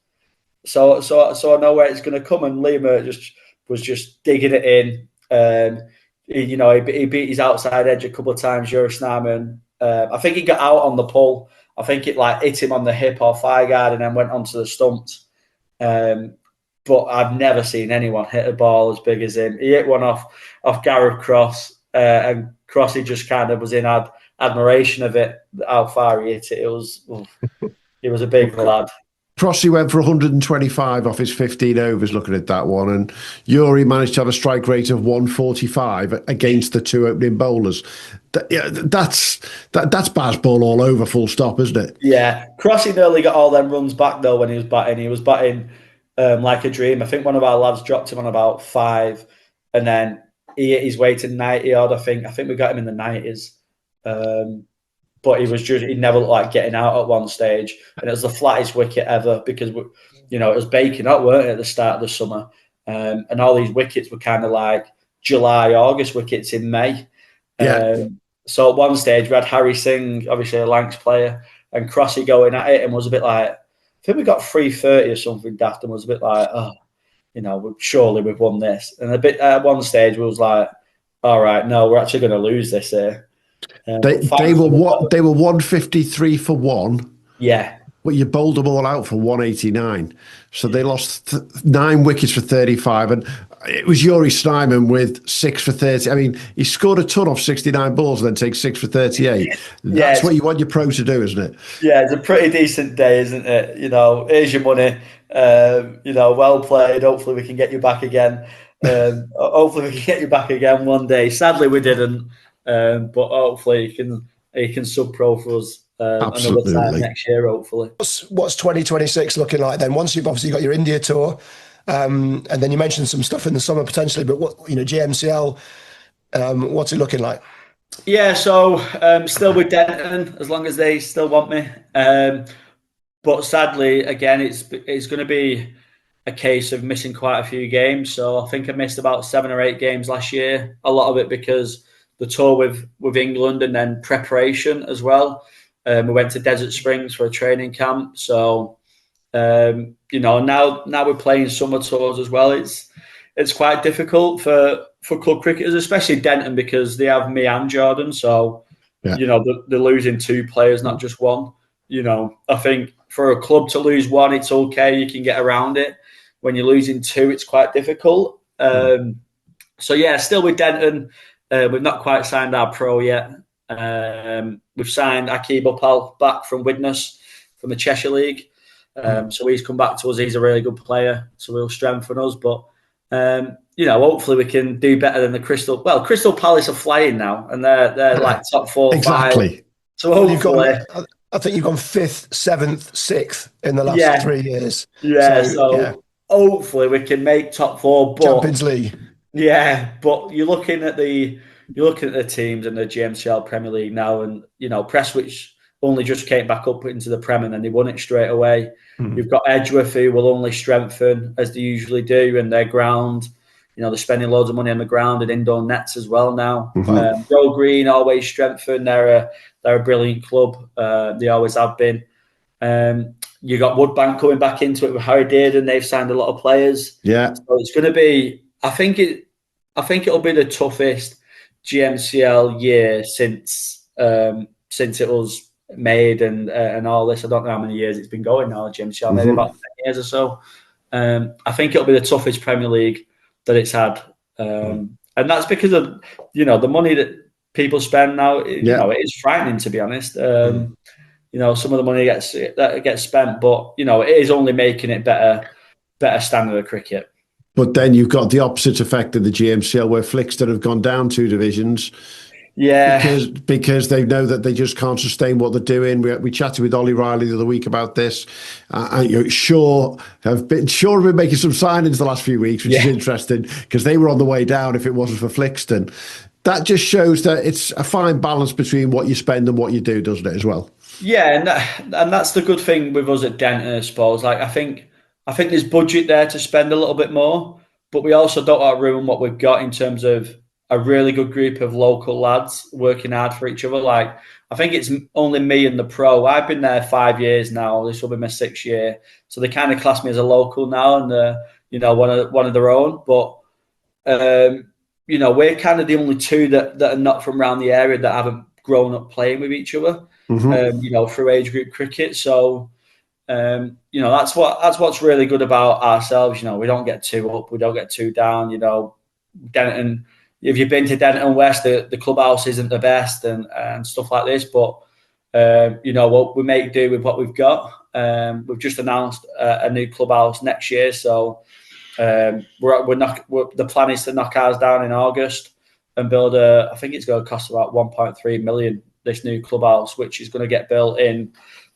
So I know where it's going to come. And Liam was just digging it in. He beat his outside edge a couple of times, Jory Snyman. I think he got out on the pull. I think it hit him on the hip or thigh guard and then went onto the stumps. But I've never seen anyone hit a ball as big as him. He hit one off Gareth Cross, and Crossy just kind of was in admiration of it, how far he hit it. He was a big lad. Crossy went for 125 off his 15 overs looking at that one, and Yuri managed to have a strike rate of 145 against the two opening bowlers. That's baseball all over, full stop, isn't it? Yeah. Crossy nearly got all them runs back, though, when he was batting. He was batting like a dream. I think one of our lads dropped him on about 5, and then he hit his way to 90 odd. I think we got him in the 90s. But he never looked like getting out at one stage, and it was the flattest wicket ever because it was baking hot, weren't it, at the start of the summer, and all these wickets were kind of like July, August wickets in May. Yeah. So at one stage we had Harry Singh, obviously a Lancs player, and Crossy going at it, and was a bit like, I think we got 330 or something daft, and was a bit like, surely we've won this. And at one stage we was like, all right, no, we're actually going to lose this here. They were 153 for 1. Yeah. But you bowled them all out for 189. So they lost 9 wickets for 35. And it was Yuri Snyman with 6 for 30. I mean, he scored a ton off 69 balls and then takes 6 for 38. That's what you want your pro to do, isn't it? Yeah, it's a pretty decent day, isn't it? Here's your money. Well played. Hopefully we can get you back again. Hopefully we can get you back again one day. Sadly, we didn't. But hopefully he can sub-pro for us another time next year, hopefully. What's 2026 looking like then? Once you've obviously got your India tour, and then you mentioned some stuff in the summer potentially, but GMCL, what's it looking like? Yeah, so still with Denton, as long as they still want me. But sadly, again, it's going to be a case of missing quite a few games. So I think I missed about 7 or 8 games last year. A lot of it because the tour with England and then preparation as well. We went to Desert Springs for a training camp. So, now we're playing summer tours as well. It's quite difficult for club cricketers, especially Denton, because they have me and Jordan. So, they're losing 2 players, not just one. I think for a club to lose 1, it's okay. You can get around it. When you're losing 2, it's quite difficult. Still with Denton. We've not quite signed our pro yet. We've signed Akib Uppal back from Widnes, from the Cheshire League. So he's come back to us. He's a really good player, so he'll strengthen us. But hopefully we can do better than the Crystal Palace are flying now, and they're like top 4 or 5. Exactly. So hopefully, I think you've gone 5th, 7th, 6th in the last 3 years. So hopefully we can make top 4. But, Champions League. Yeah, but you're looking at the teams in the GMCL Premier League now, and Prestwich only just came back up into the Prem and then they won it straight away. You've got Edgeworth, who will only strengthen as they usually do, and their ground. They're spending loads of money on the ground and indoor nets as well now. Joe Green always strengthen. They're a brilliant club. They always have been. You got Woodbank coming back into it with Harry Dearden. They've signed a lot of players. Yeah, so it's going to be. I think it'll be the toughest GMCL year since it was made and all this. I don't know how many years it's been going now. GMCL maybe about 10 years or so. I think it'll be the toughest Premier League that it's had, and that's because of the money that people spend now. It is frightening, to be honest. Some of the money that gets spent, but it is only making it better standard of cricket. But then you've got the opposite effect of the GMCL, where Flixton have gone down 2 divisions. Yeah, because they know that they just can't sustain what they're doing. We chatted with Ollie Riley the other week about this. Shaw have been making some signings the last few weeks, which is interesting because they were on the way down if it wasn't for Flixton. That just shows that it's a fine balance between what you spend and what you do, doesn't it, as well? Yeah, and that's the good thing with us at Denton, I suppose. Like I think there's budget there to spend a little bit more, but we also don't want to ruin what we've got in terms of a really good group of local lads working hard for each other. Like I think it's only me and the pro. I've been there 5 years now. This will be my 6th year, so they kind of class me as a local now, and one of their own. But we're kind of the only 2 that are not from around the area that haven't grown up playing with each other. Through age group cricket. So that's what's really good about ourselves. We don't get too up, we don't get too down. Denton. If you've been to Denton West, the clubhouse isn't the best and stuff like this, but what we make do with what we've got. We've just announced a new clubhouse next year, so the plan is to knock ours down in August and build I think it's going to cost about 1.3 million. This new clubhouse, which is going to get built in,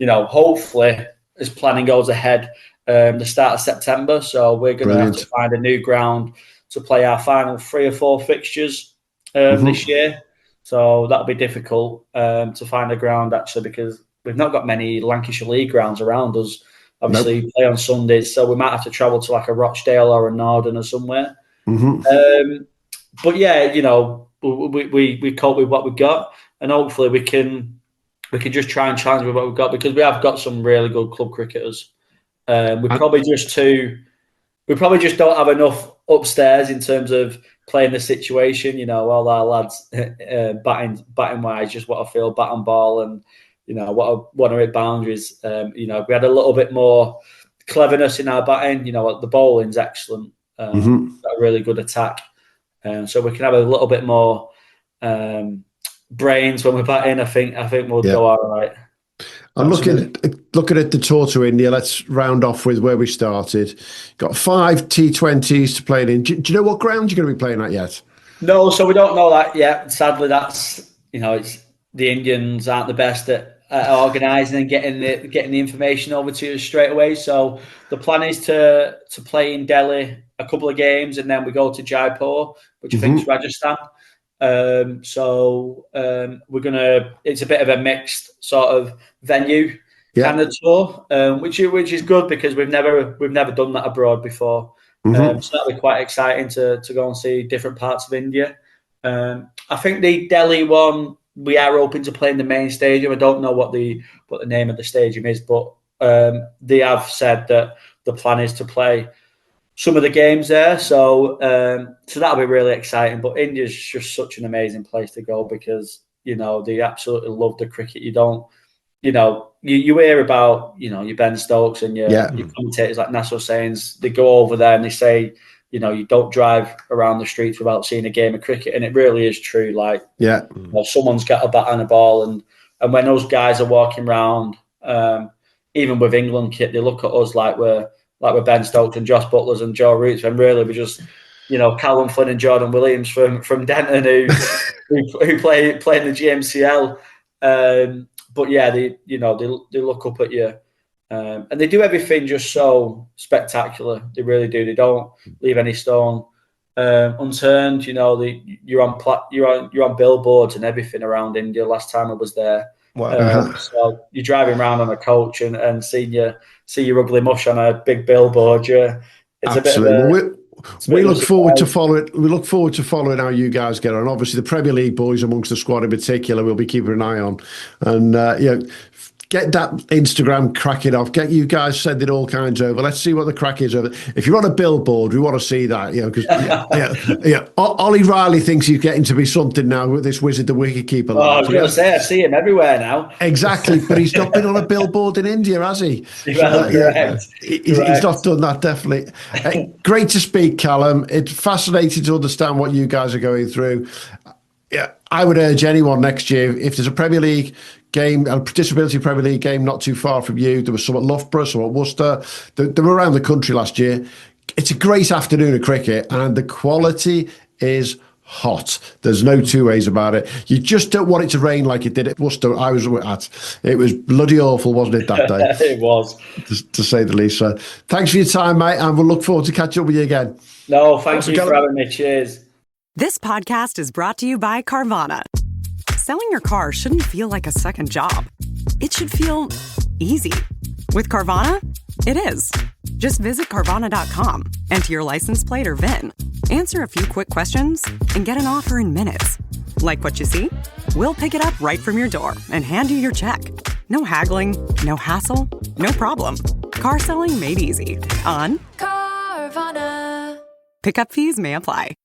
hopefully as planning goes ahead, the start of September. So we're going to have to find a new ground to play our final 3 or 4 fixtures this year. So that'll be difficult to find a ground actually, because we've not got many Lancashire League grounds around us. Obviously, play on Sundays, so we might have to travel to like a Rochdale or a Norden or somewhere. But yeah, we cope with what we've got, and hopefully we can just try and challenge with what we've got, because we have got some really good club cricketers. We probably just don't have enough upstairs in terms of playing the situation. All our lads batting wise just want to feel bat and ball, and want to hit boundaries. We had a little bit more cleverness in our batting. The bowling's excellent. Got a really good attack, so we can have a little bit more brains when we're batting. I think we'll go all right. I'm looking at the tour to India. Let's round off with where we started. Got 5 T20s to play in. Do you know what ground you're going to be playing at yet? No, so we don't know that yet. Sadly, that's it's the Indians aren't the best at organising and getting the information over to us straight away. So the plan is to play in Delhi a couple of games, and then we go to Jaipur, which I think is Rajasthan. We're gonna. It's a bit of a mixed sort of venue kind of tour, which is good because we've never done that abroad before. So that'll be quite exciting to go and see different parts of India. I think the Delhi one, we are hoping to play in the main stadium. I don't know what the name of the stadium is, but they have said that the plan is to play some of the games there. So that'll be really exciting. But India's just such an amazing place to go because, they absolutely love the cricket. You don't, you hear about, your Ben Stokes and your commentators like Nasser Hussain's, they go over there and they say, you don't drive around the streets without seeing a game of cricket. And it really is true. Like, someone's got a bat and a ball. And when those guys are walking around, even with England kit, they look at us like we're Ben Stokes and Josh Butlers and Joe Roots, when really we're just Callum Flynn and Jordan Williams from Denton who play in the GMCL. But yeah, they look up at you, and they do everything just so spectacular. They really do. They don't leave any stone unturned. You're on billboards and everything around India. Last time I was there. Wow. So you're driving around on a coach and see your ugly mush on a big billboard. It's absolutely. a bit of we look forward to following. We look forward to following how you guys get on. Obviously, the Premier League boys amongst the squad in particular, we'll be keeping an eye on, and get that Instagram cracking off. Get you guys sending all kinds over. Let's see what the crack is over. If you're on a billboard, we want to see that. Because Ollie Riley thinks he's getting to be something now with this Wizard the Wicketkeeper. I was going to say, I see him everywhere now. Exactly, but he's not been on a billboard in India, has he? Correct. He's not done that, definitely. Great to speak, Callum. It's fascinating to understand what you guys are going through. Yeah, I would urge anyone next year, if there's a Premier League game, a Disability Premier League game not too far from you, there was some at Loughborough, some at Worcester, they were around the country last year. It's a great afternoon of cricket, and the quality is hot. There's no two ways about it. You just don't want it to rain like it did at Worcester. I was at. It was bloody awful, wasn't it, that day? It was. To say the least. So thanks for your time, mate, and we'll look forward to catching up with you again. No, thank you for having me. Cheers. This podcast is brought to you by Carvana. Selling your car shouldn't feel like a second job. It should feel easy. With Carvana, it is. Just visit Carvana.com, enter your license plate or VIN, answer a few quick questions, and get an offer in minutes. Like what you see? We'll pick it up right from your door and hand you your check. No haggling, no hassle, no problem. Car selling made easy on Carvana. Pickup fees may apply.